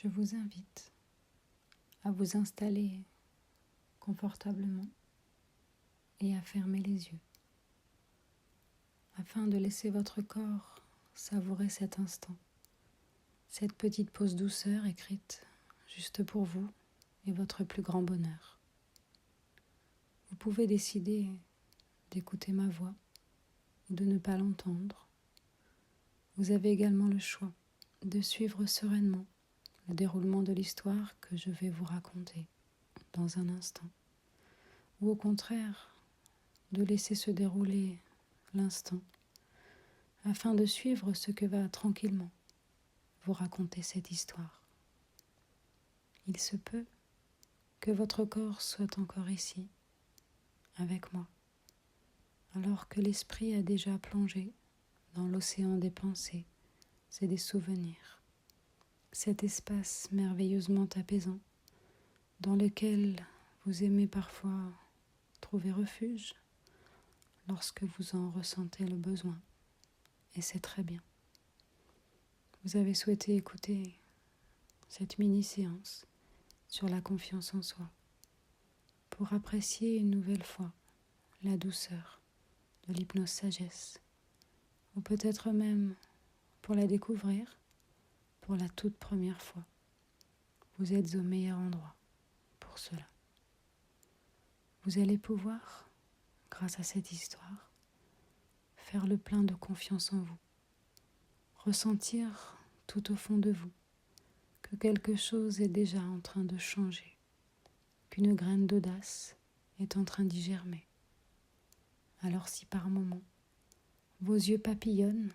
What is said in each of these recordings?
je vous invite à vous installer confortablement et à fermer les yeux, afin de laisser votre corps savourer cet instant, cette petite pause douceur écrite juste pour vous et votre plus grand bonheur. Vous pouvez décider d'écouter ma voix ou de ne pas l'entendre. Vous avez également le choix de suivre sereinement le déroulement de l'histoire que je vais vous raconter dans un instant, ou au contraire de laisser se dérouler l'instant afin de suivre ce que va tranquillement vous raconter cette histoire. Il se peut que votre corps soit encore ici, avec moi, alors que l'esprit a déjà plongé dans l'océan des pensées et des souvenirs, cet espace merveilleusement apaisant dans lequel vous aimez parfois trouver refuge lorsque vous en ressentez le besoin, et c'est très bien. Vous avez souhaité écouter cette mini-séance sur la confiance en soi pour apprécier une nouvelle fois la douceur de l'hypnose sagesse, ou peut-être même pour la découvrir pour la toute première fois. Vous êtes au meilleur endroit pour cela. Vous allez pouvoir, grâce à cette histoire, faire le plein de confiance en vous, ressentir tout au fond de vous que quelque chose est déjà en train de changer, qu'une graine d'audace est en train d'y germer. Alors si par moments vos yeux papillonnent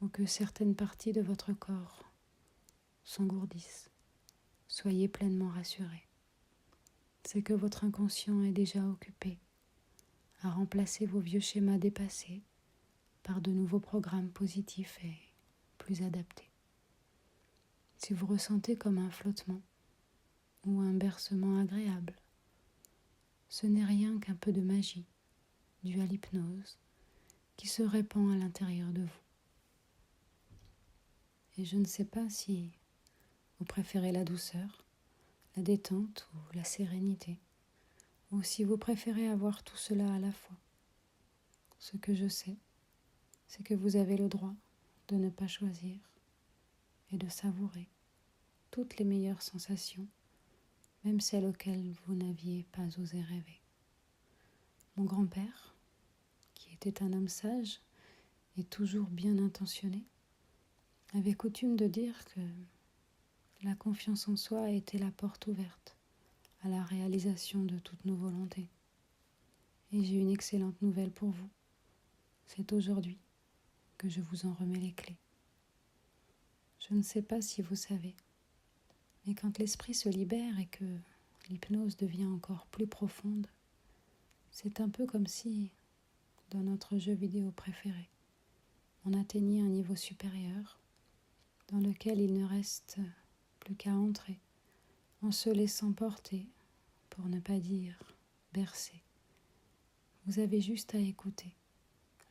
ou que certaines parties de votre corps s'engourdissent, soyez pleinement rassurés. C'est que votre inconscient est déjà occupé à remplacer vos vieux schémas dépassés par de nouveaux programmes positifs et plus adaptés. Si vous ressentez comme un flottement ou un bercement agréable, ce n'est rien qu'un peu de magie due à l'hypnose qui se répand à l'intérieur de vous. Et je ne sais pas si vous préférez la douceur, la détente ou la sérénité, ou si vous préférez avoir tout cela à la fois. Ce que je sais, c'est que vous avez le droit de ne pas choisir et de savourer toutes les meilleures sensations, même celles auxquelles vous n'aviez pas osé rêver. Mon grand-père, qui était un homme sage et toujours bien intentionné, avait coutume de dire que la confiance en soi était la porte ouverte à la réalisation de toutes nos volontés. Et j'ai une excellente nouvelle pour vous. C'est aujourd'hui que je vous en remets les clés. Je ne sais pas si vous savez, mais quand l'esprit se libère et que l'hypnose devient encore plus profonde, c'est un peu comme si, dans notre jeu vidéo préféré, on atteignait un niveau supérieur dans lequel il ne reste plus qu'à entrer en se laissant porter, pour ne pas dire bercer. Vous avez juste à écouter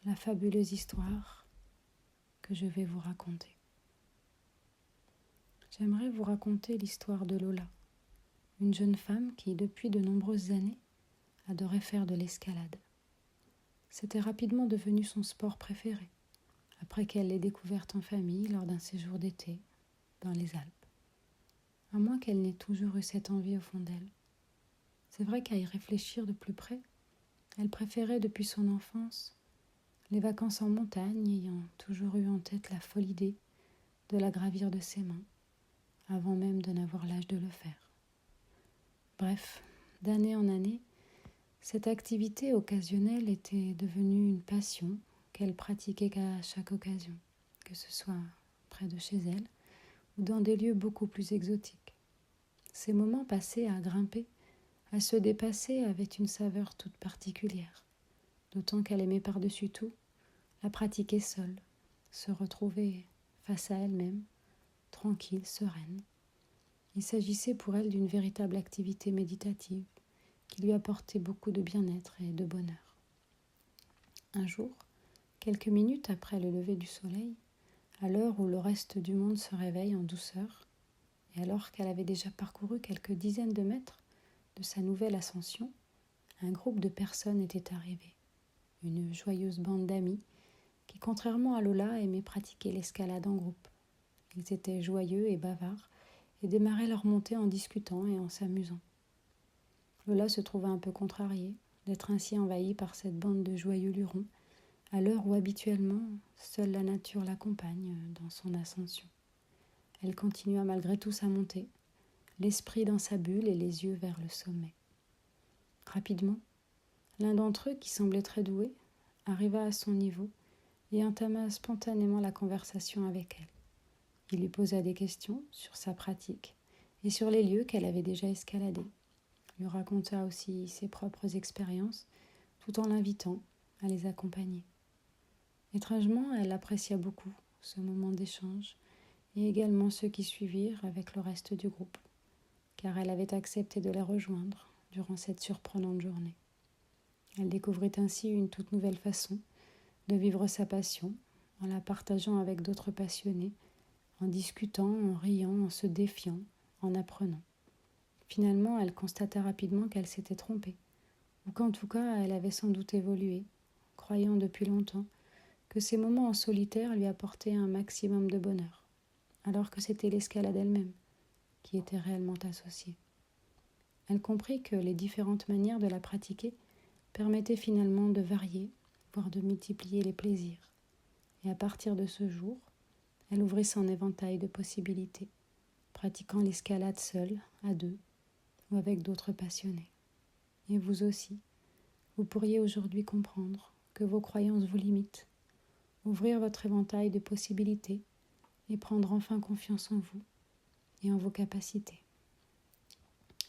la fabuleuse histoire que je vais vous raconter. J'aimerais vous raconter l'histoire de Lola, une jeune femme qui, depuis de nombreuses années, adorait faire de l'escalade. C'était rapidement devenu son sport préféré, après qu'elle l'ait découverte en famille lors d'un séjour d'été dans les Alpes. À moins qu'elle n'ait toujours eu cette envie au fond d'elle. C'est vrai qu'à y réfléchir de plus près, elle préférait depuis son enfance les vacances en montagne, ayant toujours eu en tête la folle idée de la gravir de ses mains, avant même de n'avoir l'âge de le faire. Bref, d'année en année, cette activité occasionnelle était devenue une passion qu'elle pratiquait à chaque occasion, que ce soit près de chez elle ou dans des lieux beaucoup plus exotiques. Ces moments passés à grimper, à se dépasser avaient une saveur toute particulière, d'autant qu'elle aimait par-dessus tout la pratiquer seule, se retrouver face à elle-même, tranquille, sereine. Il s'agissait pour elle d'une véritable activité méditative qui lui apportait beaucoup de bien-être et de bonheur. Un jour, quelques minutes après le lever du soleil, à l'heure où le reste du monde se réveille en douceur, Et alors qu'elle avait déjà parcouru quelques dizaines de mètres de sa nouvelle ascension, un groupe de personnes était arrivé. Une joyeuse bande d'amis qui, contrairement à Lola, aimaient pratiquer l'escalade en groupe. Ils étaient joyeux et bavards et démarraient leur montée en discutant et en s'amusant. Lola se trouva un peu contrariée d'être ainsi envahie par cette bande de joyeux lurons, à l'heure où habituellement seule la nature l'accompagne dans son ascension. Elle continua malgré tout sa montée, l'esprit dans sa bulle et les yeux vers le sommet. Rapidement, l'un d'entre eux, qui semblait très doué, arriva à son niveau et entama spontanément la conversation avec elle. Il lui posa des questions sur sa pratique et sur les lieux qu'elle avait déjà escaladés. Il lui raconta aussi ses propres expériences, tout en l'invitant à les accompagner. Étrangement, elle apprécia beaucoup ce moment d'échange et également ceux qui suivirent avec le reste du groupe, car elle avait accepté de les rejoindre durant cette surprenante journée. Elle découvrit ainsi une toute nouvelle façon de vivre sa passion, en la partageant avec d'autres passionnés, en discutant, en riant, en se défiant, en apprenant. Finalement, elle constata rapidement qu'elle s'était trompée, ou qu'en tout cas, elle avait sans doute évolué, croyant depuis longtemps que ces moments en solitaire lui apportaient un maximum de bonheur, alors que c'était l'escalade elle-même qui était réellement associée. Elle comprit que les différentes manières de la pratiquer permettaient finalement de varier, voire de multiplier les plaisirs. Et à partir de ce jour, elle ouvrit son éventail de possibilités, pratiquant l'escalade seule, à deux, ou avec d'autres passionnés. Et vous aussi, vous pourriez aujourd'hui comprendre que vos croyances vous limitent, ouvrir votre éventail de possibilités et prendre enfin confiance en vous et en vos capacités.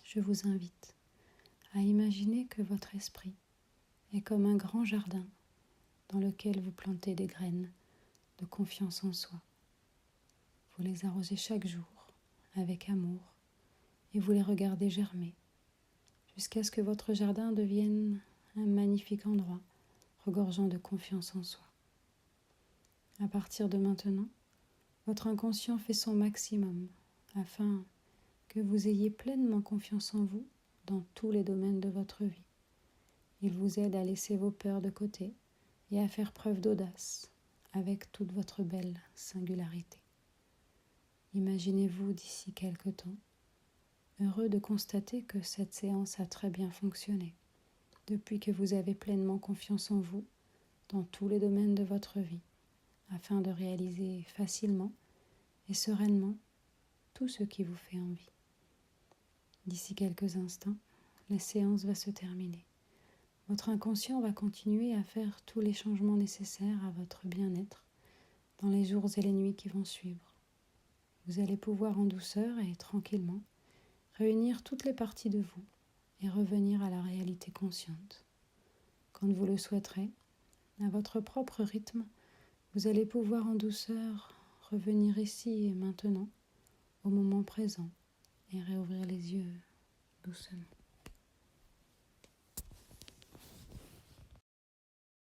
Je vous invite à imaginer que votre esprit est comme un grand jardin dans lequel vous plantez des graines de confiance en soi. Vous les arrosez chaque jour avec amour et vous les regardez germer jusqu'à ce que votre jardin devienne un magnifique endroit regorgeant de confiance en soi. À partir de maintenant, votre inconscient fait son maximum afin que vous ayez pleinement confiance en vous dans tous les domaines de votre vie. Il vous aide à laisser vos peurs de côté et à faire preuve d'audace avec toute votre belle singularité. Imaginez-vous d'ici quelque temps, heureux de constater que cette séance a très bien fonctionné, depuis que vous avez pleinement confiance en vous dans tous les domaines de votre vie, afin de réaliser facilement et sereinement tout ce qui vous fait envie. D'ici quelques instants, la séance va se terminer. Votre inconscient va continuer à faire tous les changements nécessaires à votre bien-être dans les jours et les nuits qui vont suivre. Vous allez pouvoir en douceur et tranquillement réunir toutes les parties de vous et revenir à la réalité consciente. Quand vous le souhaiterez, à votre propre rythme, vous allez pouvoir en douceur revenir ici et maintenant, au moment présent, et réouvrir les yeux doucement.